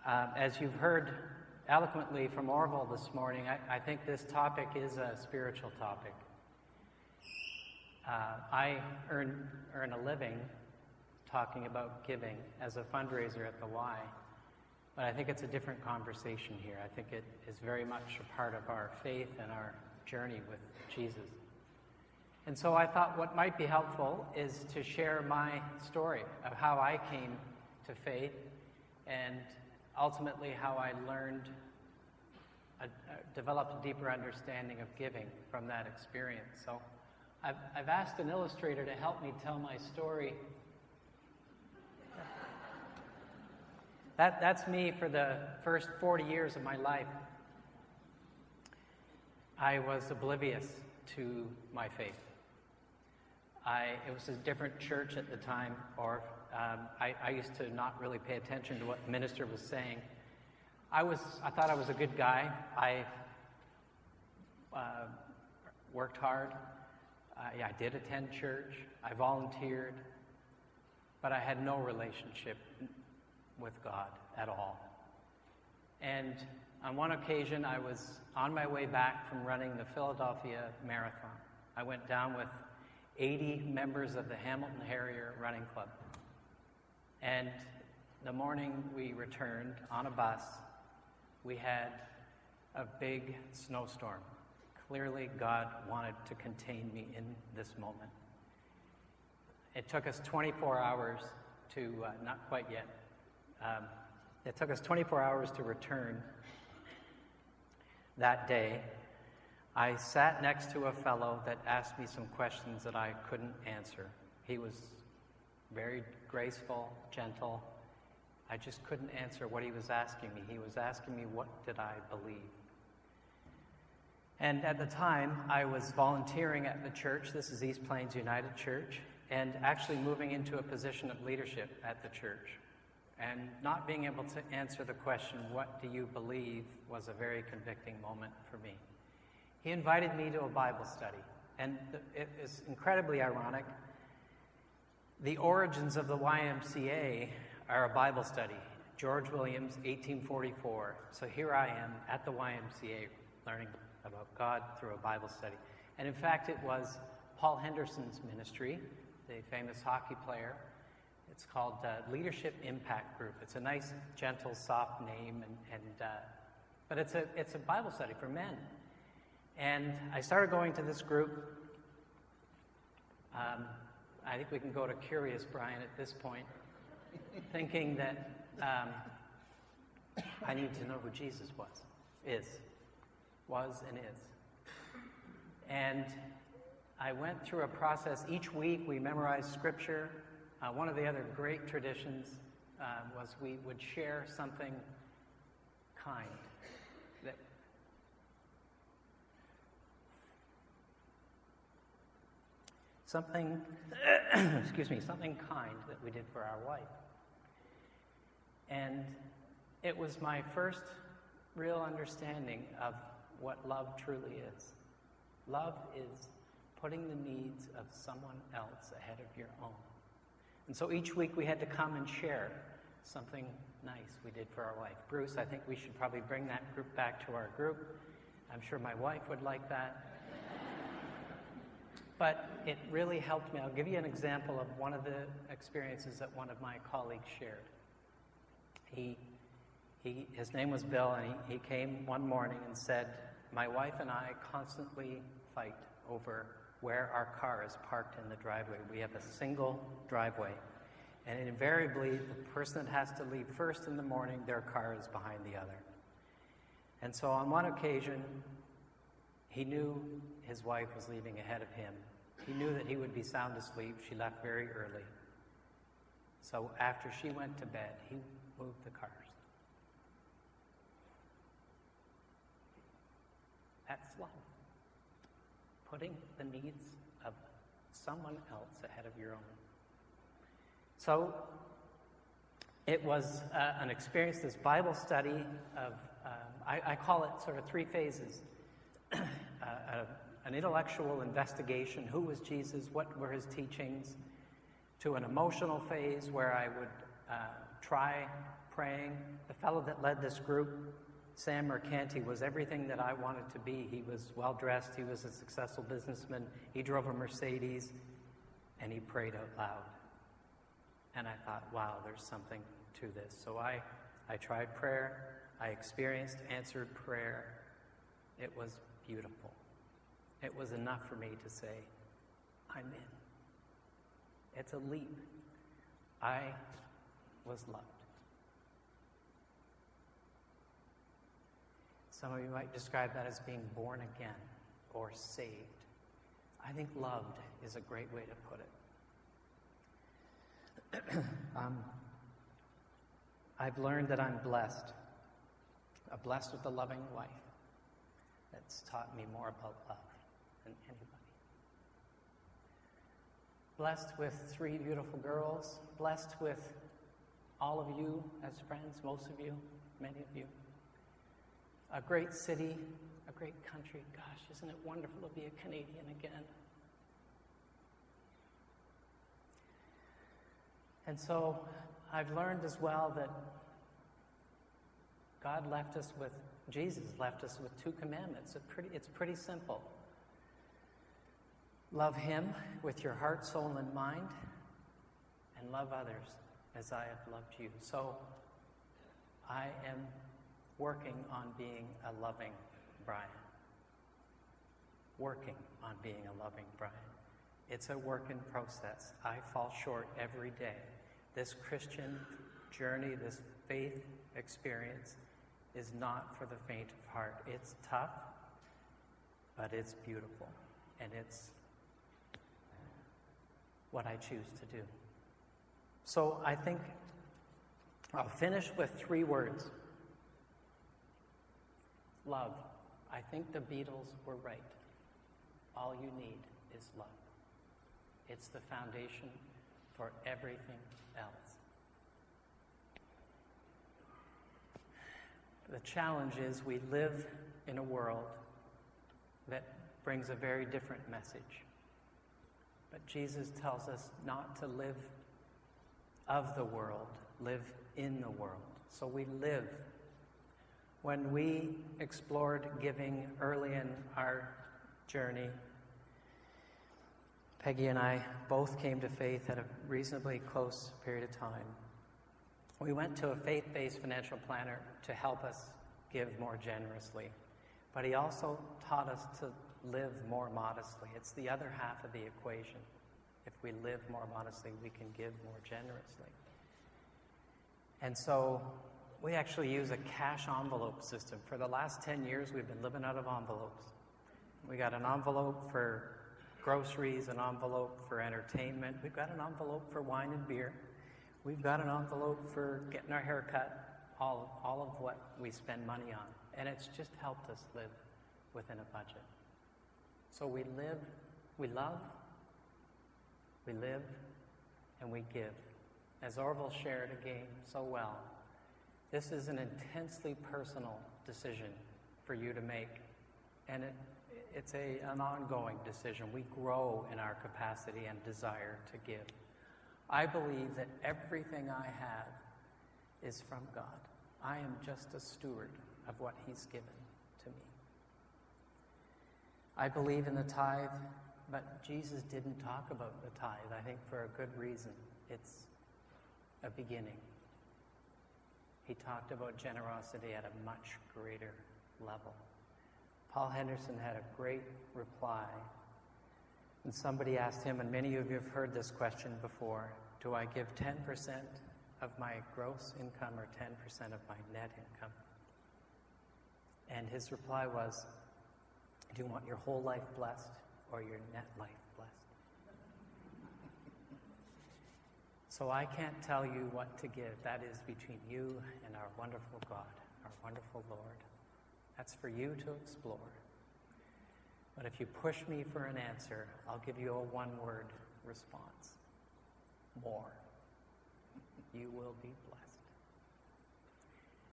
As you've heard eloquently from Orville this morning, I think this topic is a spiritual topic. I earn a living talking about giving as a fundraiser at the Y, but I think it's a different conversation here. I think it is very much a part of our faith and our journey with Jesus. And so I thought what might be helpful is to share my story of how I came to faith and ultimately how I learned, developed a deeper understanding of giving from that experience. So I've asked an illustrator to help me tell my story. That's me for the first 40 years of my life. I was oblivious to my faith. It was a different church at the time, or I used to not really pay attention to what the minister was saying. I thought I was a good guy. I worked hard. I did attend church. I volunteered, but I had no relationship with God at all. And on one occasion, I was on my way back from running the Philadelphia Marathon. I went down with 80 members of the Hamilton Harrier Running Club. And the morning we returned on a bus, we had a big snowstorm. Clearly, God wanted to contain me in this moment. It took us 24 hours to, not quite yet, it took us 24 hours to return that day. I sat next to a fellow that asked me some questions that I couldn't answer. He was very graceful, gentle. I just couldn't answer what he was asking me. He was asking me, what did I believe? And at the time, I was volunteering at the church. This is East Plains United Church, and actually moving into a position of leadership at the church. And not being able to answer the question, what do you believe, was a very convicting moment for me. He invited me to a Bible study, and it is incredibly ironic. The origins of the YMCA are a Bible study. George Williams, 1844. So here I am at the YMCA learning about God through a Bible study. And in fact, it was Paul Henderson's ministry, the famous hockey player. It's called Leadership Impact Group. It's a nice, gentle, soft name, but it's a Bible study for men. And I started going to this group. I think we can go to Curious Bryan at this point, thinking that I need to know who Jesus was and is. And I went through a process. Each week we memorized scripture. One of the other great traditions was we would share something kind. Something kind that we did for our wife. And it was my first real understanding of what love truly is. Love is putting the needs of someone else ahead of your own. And so each week we had to come and share something nice we did for our wife. Bruce, I think we should probably bring that group back to our group. I'm sure my wife would like that. But it really helped me. I'll give you an example of one of the experiences that one of my colleagues shared. His name was Bill, and he came one morning and said, my wife and I constantly fight over where our car is parked in the driveway. We have a single driveway. And invariably, the person that has to leave first in the morning, their car is behind the other. And so on one occasion, he knew his wife was leaving ahead of him. He knew that he would be sound asleep. She left very early. So after she went to bed, he moved the cars. That's love. Putting the needs of someone else ahead of your own. So it was an experience, this Bible study of, I call it sort of three phases. An intellectual investigation, who was Jesus, what were his teachings, to an emotional phase where I would try praying. The fellow that led this group, Sam Mercanti, was everything that I wanted to be. He was well-dressed. He was a successful businessman. He drove a Mercedes, and he prayed out loud. And I thought, wow, there's something to this. So I tried prayer. I experienced answered prayer. It was beautiful. It was enough for me to say, I'm in. It's a leap. I was loved. Some of you might describe that as being born again or saved. I think loved is a great way to put it. I've learned that I'm blessed. I'm blessed with a loving wife that's taught me more about love than anybody. Blessed with 3 beautiful girls. Blessed with all of you as friends, most of you, many of you. A great city, a great country. Gosh, isn't it wonderful to be a Canadian again? And so I've learned as well that God left us with, Jesus left us with 2 commandments. It's pretty simple. Love him with your heart, soul, and mind, and love others as I have loved you. So I am working on being a loving Bryan. Working on being a loving Bryan. It's a work in process. I fall short every day. This Christian journey, this faith experience is not for the faint of heart. It's tough, but it's beautiful. And it's what I choose to do. So I think I'll finish with 3 words. Love. I think the Beatles were right. All you need is love. It's the foundation for everything else. The challenge is we live in a world that brings a very different message. But Jesus tells us not to live of the world, live in the world. So we live. When we explored giving early in our journey, Peggy and I both came to faith at a reasonably close period of time. We went to a faith-based financial planner to help us give more generously. But he also taught us to live more modestly. It's the other half of the equation. If we live more modestly, we can give more generously. And so we actually use a cash envelope system. For the last 10 years, we've been living out of envelopes. We got an envelope for groceries, an envelope for entertainment. We've got an envelope for wine and beer. We've got an envelope for getting our hair cut, all of what we spend money on. And it's just helped us live within a budget. So we live, we love, we live, and we give. As Orville shared again so well, this is an intensely personal decision for you to make. And it's an ongoing decision. We grow in our capacity and desire to give. I believe that everything I have is from God. I am just a steward of what he's given to me. I believe in the tithe, but Jesus didn't talk about the tithe, I think for a good reason. It's a beginning. He talked about generosity at a much greater level. Paul Henderson had a great reply. And somebody asked him, and many of you have heard this question before, do I give 10% of my gross income or 10% of my net income? And his reply was, do you want your whole life blessed or your net life blessed? So I can't tell you what to give. That is between you and our wonderful God, our wonderful Lord. That's for you to explore. But if you push me for an answer, I'll give you a one-word response. More. You will be blessed.